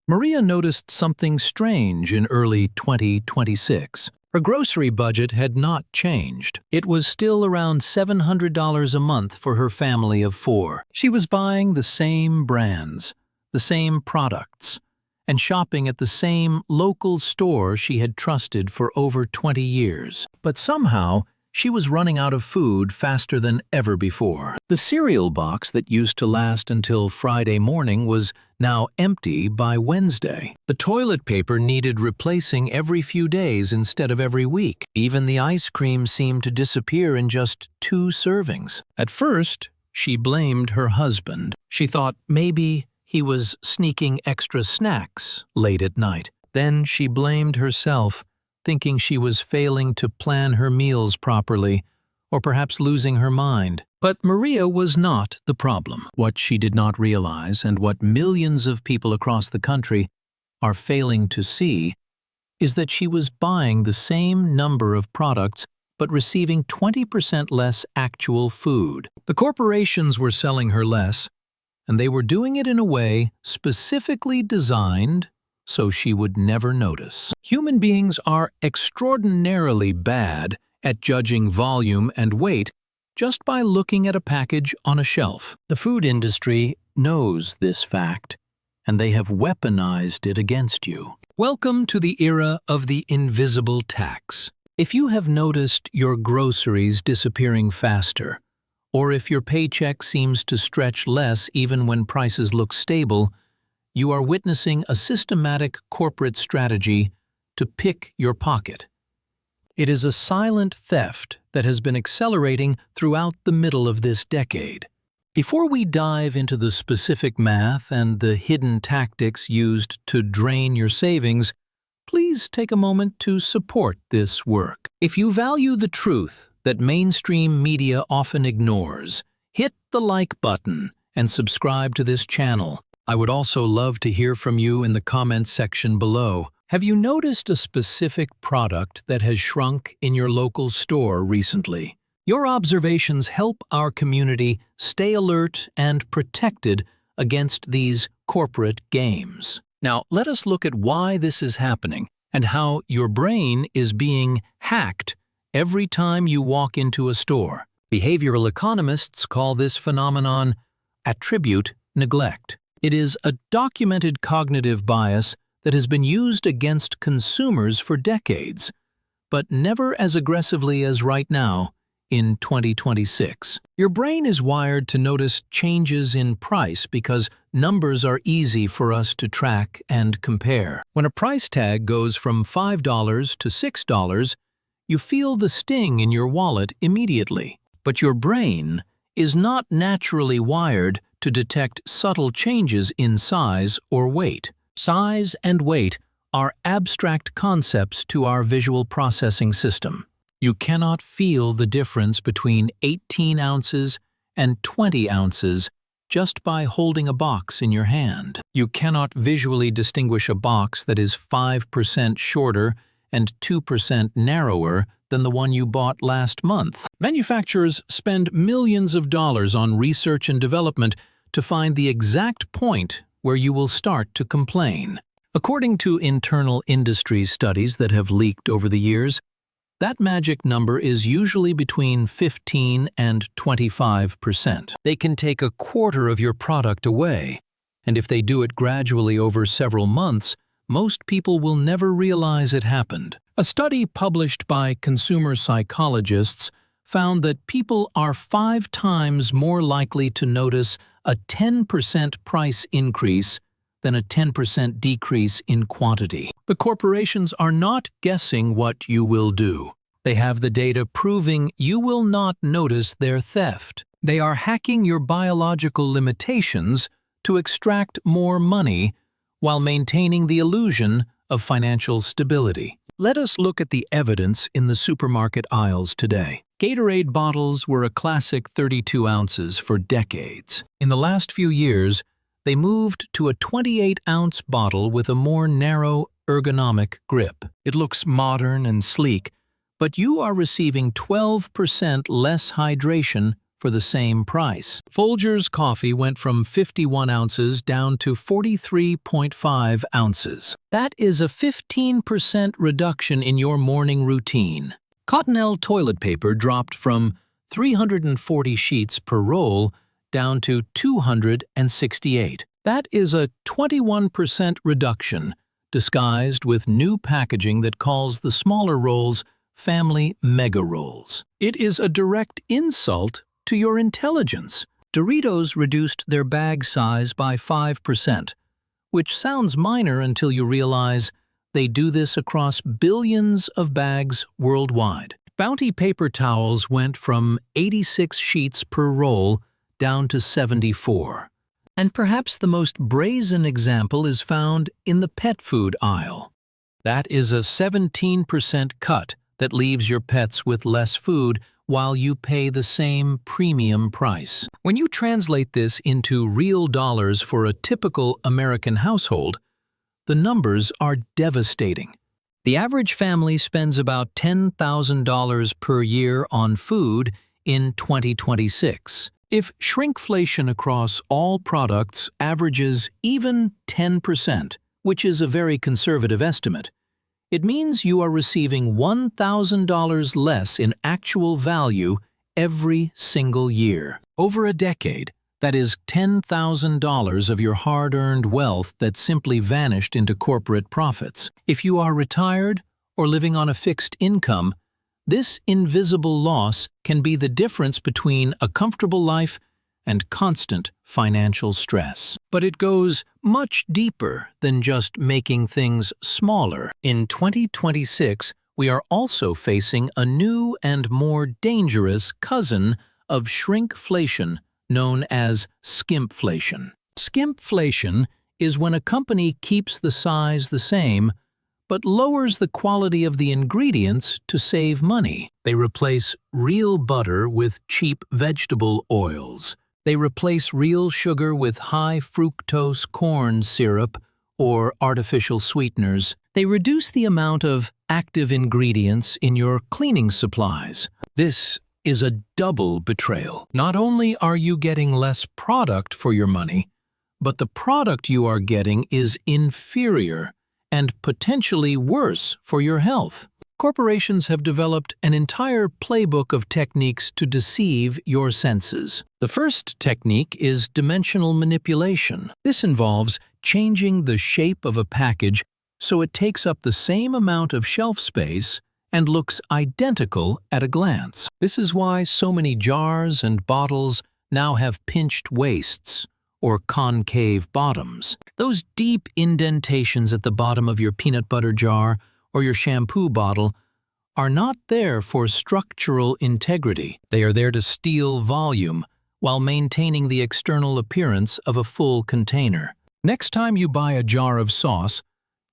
Maria noticed something strange in early 2026. Her grocery budget had not changed. It was still around $700 a month for her family of 4. She was buying the same brands, the same products, and shopping at the same local store she had trusted for over 20 years. But somehow, she was running out of food faster than ever before. The cereal box that used to last until Friday morning was now empty by Wednesday. The toilet paper needed replacing every few days instead of every week. Even the ice cream seemed to disappear in just 2 servings. At first, she blamed her husband. She thought maybe he was sneaking extra snacks late at night. Then she blamed herself, thinking she was failing to plan her meals properly, or perhaps losing her mind. But Maria was not the problem. What she did not realize, and what millions of people across the country are failing to see, is that she was buying the same number of products but receiving 20% less actual food. The corporations were selling her less, and they were doing it in a way specifically designed so she would never notice. Human beings are extraordinarily bad at judging volume and weight just by looking at a package on a shelf. The food industry knows this fact, and they have weaponized it against you. Welcome to the era of the invisible tax. If you have noticed your groceries disappearing faster, or if your paycheck seems to stretch less even when prices look stable, you are witnessing a systematic corporate strategy to pick your pocket. It is a silent theft that has been accelerating throughout the middle of this decade. Before we dive into the specific math and the hidden tactics used to drain your savings, please take a moment to support this work. If you value the truth that mainstream media often ignores, hit the like button and subscribe to this channel. I would also love to hear from you in the comments section below. Have you noticed a specific product that has shrunk in your local store recently? Your observations help our community stay alert and protected against these corporate games. Now, let us look at why this is happening and how your brain is being hacked every time you walk into a store. Behavioral economists call this phenomenon attribute neglect. It is a documented cognitive bias that has been used against consumers for decades, but never as aggressively as right now in 2026. Your brain is wired to notice changes in price because numbers are easy for us to track and compare. When a price tag goes from $5 to $6, you feel the sting in your wallet immediately. But your brain is not naturally wired to detect subtle changes in size or weight. Size and weight are abstract concepts to our visual processing system. You cannot feel the difference between 18 ounces and 20 ounces just by holding a box in your hand. You cannot visually distinguish a box that is 5% shorter and 2% narrower than the one you bought last month. Manufacturers spend millions of dollars on research and development to find the exact point where you will start to complain. According to internal industry studies that have leaked over the years, that magic number is usually between 15 and 25%. They can take a quarter of your product away, and if they do it gradually over several months, most people will never realize it happened. A study published by consumer psychologists found that people are 5 times more likely to notice a 10% price increase than a 10% decrease in quantity. The corporations are not guessing what you will do. They have the data proving you will not notice their theft. They are hacking your biological limitations to extract more money while maintaining the illusion of financial stability. Let us look at the evidence in the supermarket aisles today. Gatorade bottles were a classic 32 ounces for decades. In the last few years, they moved to a 28-ounce bottle with a more narrow, ergonomic grip. It looks modern and sleek, but you are receiving 12% less hydration for the same price. Folgers coffee went from 51 ounces down to 43.5 ounces. That is a 15% reduction in your morning routine. Cottonelle toilet paper dropped from 340 sheets per roll down to 268. That is a 21% reduction, disguised with new packaging that calls the smaller rolls family mega rolls. It is a direct insult to your intelligence. Doritos reduced their bag size by 5%, which sounds minor until you realize they do this across billions of bags worldwide. Bounty paper towels went from 86 sheets per roll down to 74. And perhaps the most brazen example is found in the pet food aisle. That is a 17% cut that leaves your pets with less food while you pay the same premium price. When you translate this into real dollars for a typical American household, the numbers are devastating. The average family spends about $10,000 per year on food in 2026. If shrinkflation across all products averages even 10%, which is a very conservative estimate, it means you are receiving $1,000 less in actual value every single year. Over a decade, that is $10,000 of your hard-earned wealth that simply vanished into corporate profits. If you are retired or living on a fixed income, this invisible loss can be the difference between a comfortable life and constant financial stress. But it goes much deeper than just making things smaller. In 2026, we are also facing a new and more dangerous cousin of shrinkflation known as skimpflation. Skimpflation is when a company keeps the size the same but lowers the quality of the ingredients to save money. They replace real butter with cheap vegetable oils. They replace real sugar with high fructose corn syrup or artificial sweeteners. They reduce the amount of active ingredients in your cleaning supplies. This is a double betrayal. Not only are you getting less product for your money, but the product you are getting is inferior and potentially worse for your health. Corporations have developed an entire playbook of techniques to deceive your senses. The first technique is dimensional manipulation. This involves changing the shape of a package so it takes up the same amount of shelf space and looks identical at a glance. This is why so many jars and bottles now have pinched waists or concave bottoms. Those deep indentations at the bottom of your peanut butter jar or your shampoo bottle are not there for structural integrity. They are there to steal volume while maintaining the external appearance of a full container. Next time you buy a jar of sauce,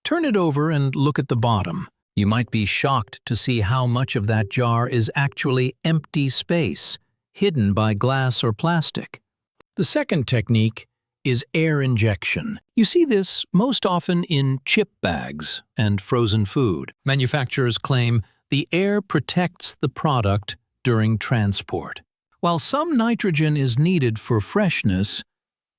turn it over and look at the bottom. You might be shocked to see how much of that jar is actually empty space, hidden by glass or plastic. The second technique is air injection. You see this most often in chip bags and frozen food. Manufacturers claim the air protects the product during transport. While some nitrogen is needed for freshness,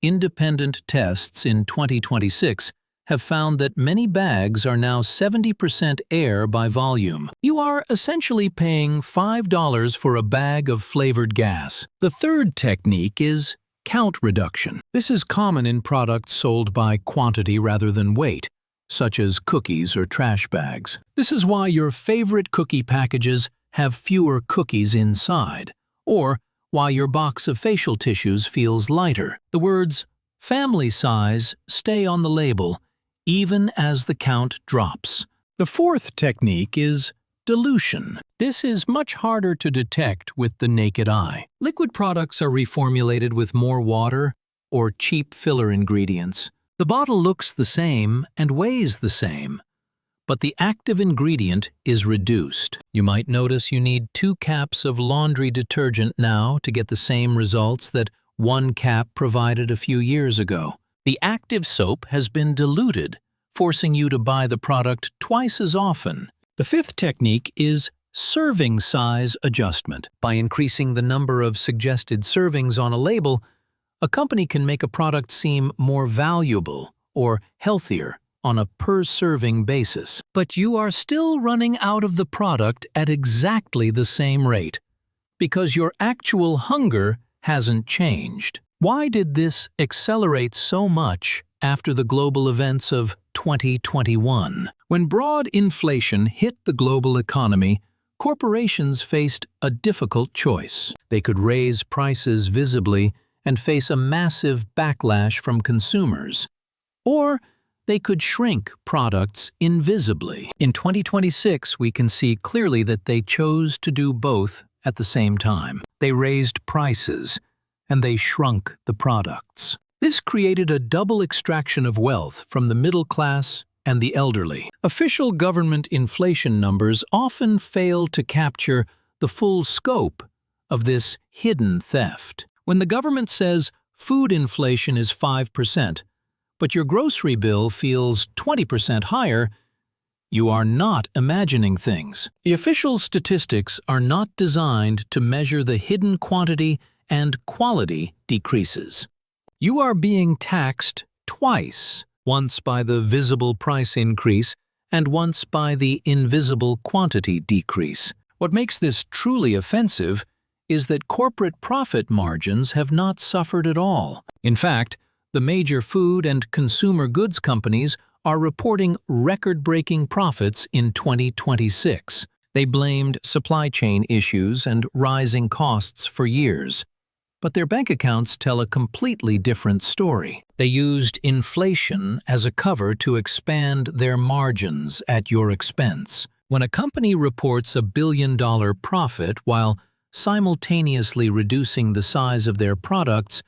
independent tests in 2026 have found that many bags are now 70% air by volume. You are essentially paying $5 for a bag of flavored gas. The third technique is count reduction. This is common in products sold by quantity rather than weight, such as cookies or trash bags. This is why your favorite cookie packages have fewer cookies inside, or why your box of facial tissues feels lighter. The words family size stay on the label, even as the count drops. The fourth technique is dilution. This is much harder to detect with the naked eye. Liquid products are reformulated with more water or cheap filler ingredients. The bottle looks the same and weighs the same, but the active ingredient is reduced. You might notice you need 2 caps of laundry detergent now to get the same results that 1 cap provided a few years ago. The active soap has been diluted, forcing you to buy the product twice as often. The fifth technique is serving size adjustment. By increasing the number of suggested servings on a label, a company can make a product seem more valuable or healthier on a per-serving basis. But you are still running out of the product at exactly the same rate, because your actual hunger hasn't changed. Why did this accelerate so much after the global events of 2021? When broad inflation hit the global economy, corporations faced a difficult choice. They could raise prices visibly and face a massive backlash from consumers, or they could shrink products invisibly. In 2026, we can see clearly that they chose to do both at the same time. They raised prices, and they shrunk the products. This created a double extraction of wealth from the middle class and the elderly. Official government inflation numbers often fail to capture the full scope of this hidden theft. When the government says food inflation is 5%, but your grocery bill feels 20% higher, you are not imagining things. The official statistics are not designed to measure the hidden quantity and quality decreases. You are being taxed twice, once by the visible price increase and once by the invisible quantity decrease. What makes this truly offensive is that corporate profit margins have not suffered at all. In fact, the major food and consumer goods companies are reporting record-breaking profits in 2026. They blamed supply chain issues and rising costs for years. But their bank accounts tell a completely different story. They used inflation as a cover to expand their margins at your expense. When a company reports a billion-dollar profit while simultaneously reducing the size of their products,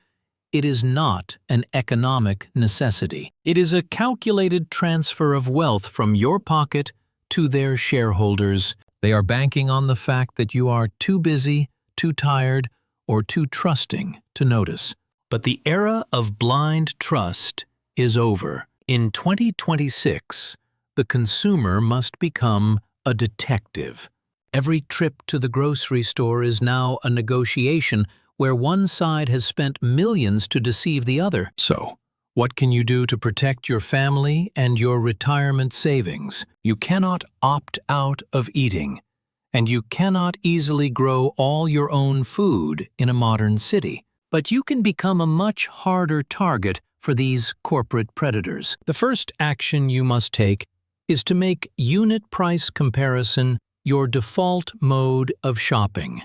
it is not an economic necessity. It is a calculated transfer of wealth from your pocket to their shareholders. They are banking on the fact that you are too busy, too tired, or too trusting to notice. But the era of blind trust is over. In 2026, the consumer must become a detective. Every trip to the grocery store is now a negotiation where one side has spent millions to deceive the other. So, what can you do to protect your family and your retirement savings? You cannot opt out of eating, and you cannot easily grow all your own food in a modern city. But you can become a much harder target for these corporate predators. The first action you must take is to make unit price comparison your default mode of shopping.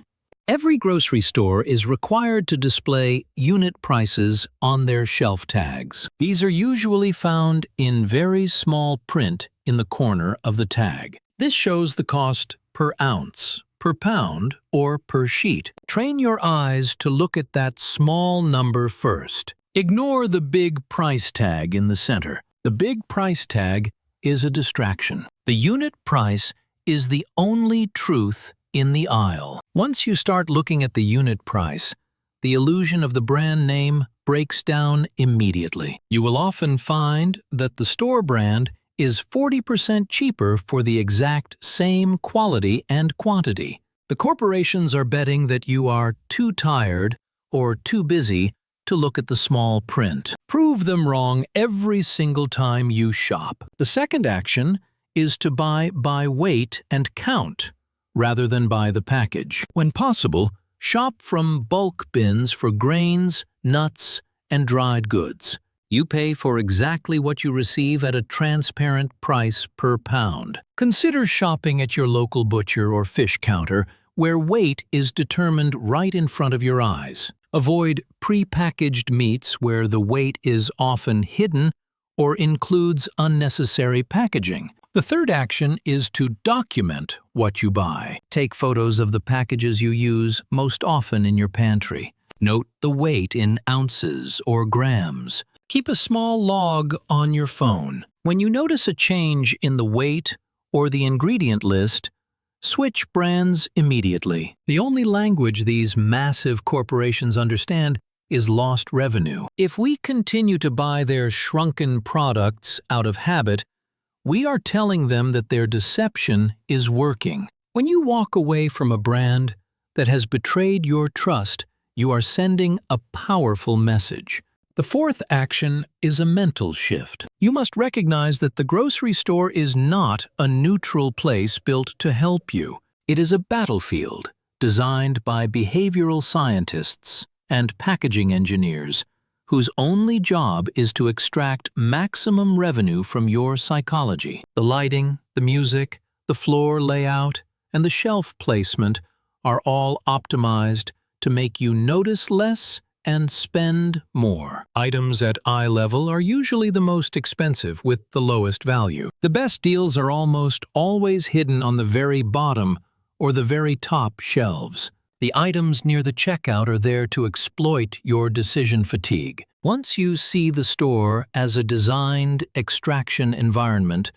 Every grocery store is required to display unit prices on their shelf tags. These are usually found in very small print in the corner of the tag. This shows the cost per ounce, per pound, or per sheet. Train your eyes to look at that small number first. Ignore the big price tag in the center. The big price tag is a distraction. The unit price is the only truth in the aisle. Once you start looking at the unit price, the illusion of the brand name breaks down immediately. You will often find that the store brand is 40% cheaper for the exact same quality and quantity. The corporations are betting that you are too tired or too busy to look at the small print. Prove them wrong every single time you shop. The second action is to buy by weight and count, rather than by the package. When possible, shop from bulk bins for grains, nuts, and dried goods. You pay for exactly what you receive at a transparent price per pound. Consider shopping at your local butcher or fish counter, where weight is determined right in front of your eyes. Avoid pre-packaged meats where the weight is often hidden or includes unnecessary packaging. The third action is to document what you buy. Take photos of the packages you use most often in your pantry. Note the weight in ounces or grams. Keep a small log on your phone. When you notice a change in the weight or the ingredient list, switch brands immediately. The only language these massive corporations understand is lost revenue. If we continue to buy their shrunken products out of habit, we are telling them that their deception is working. When you walk away from a brand that has betrayed your trust, you are sending a powerful message. The fourth action is a mental shift. You must recognize that the grocery store is not a neutral place built to help you. It is a battlefield designed by behavioral scientists and packaging engineers whose only job is to extract maximum revenue from your psychology. The lighting, the music, the floor layout, and the shelf placement are all optimized to make you notice less and spend more. Items at eye level are usually the most expensive with the lowest value. The best deals are almost always hidden on the very bottom or the very top shelves. The items near the checkout are there to exploit your decision fatigue. Once you see the store as a designed extraction environment,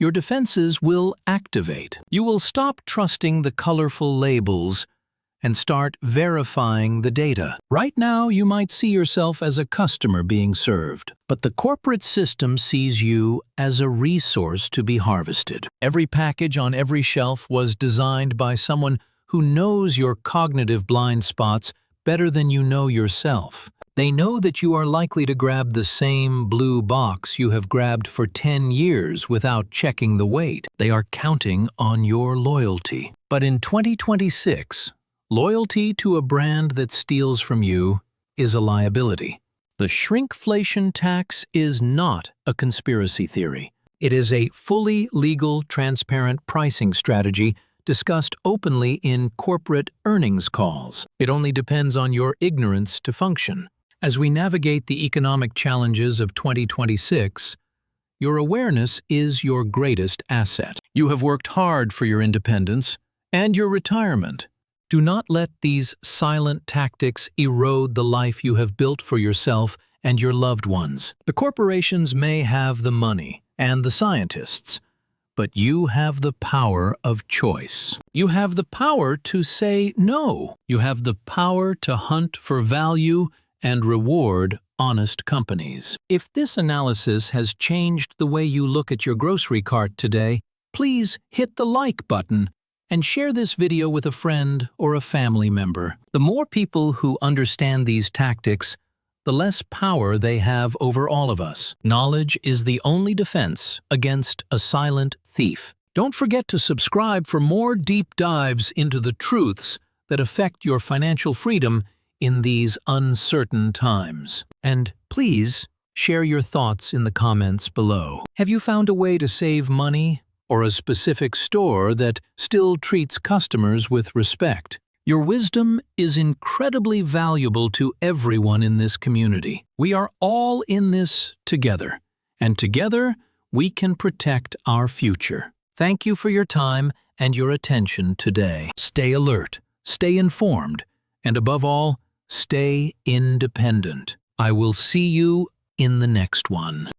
your defenses will activate. You will stop trusting the colorful labels and start verifying the data. Right now, you might see yourself as a customer being served, but the corporate system sees you as a resource to be harvested. Every package on every shelf was designed by someone who knows your cognitive blind spots better than you know yourself. They know that you are likely to grab the same blue box you have grabbed for 10 years without checking the weight. They are counting on your loyalty. But in 2026, loyalty to a brand that steals from you is a liability. The shrinkflation tax is not a conspiracy theory. It is a fully legal, transparent pricing strategy discussed openly in corporate earnings calls. It only depends on your ignorance to function. As we navigate the economic challenges of 2026, your awareness is your greatest asset. You have worked hard for your independence and your retirement. Do not let these silent tactics erode the life you have built for yourself and your loved ones. The corporations may have the money and the scientists, but you have the power of choice. You have the power to say no. You have the power to hunt for value and reward honest companies. If this analysis has changed the way you look at your grocery cart today, please hit the like button and share this video with a friend or a family member. The more people who understand these tactics, the less power they have over all of us. Knowledge is the only defense against a silent thief. Don't forget to subscribe for more deep dives into the truths that affect your financial freedom in these uncertain times. And please share your thoughts in the comments below. Have you found a way to save money or a specific store that still treats customers with respect? Your wisdom is incredibly valuable to everyone in this community. We are all in this together, and together we can protect our future. Thank you for your time and your attention today. Stay alert, stay informed, and above all, stay independent. I will see you in the next one.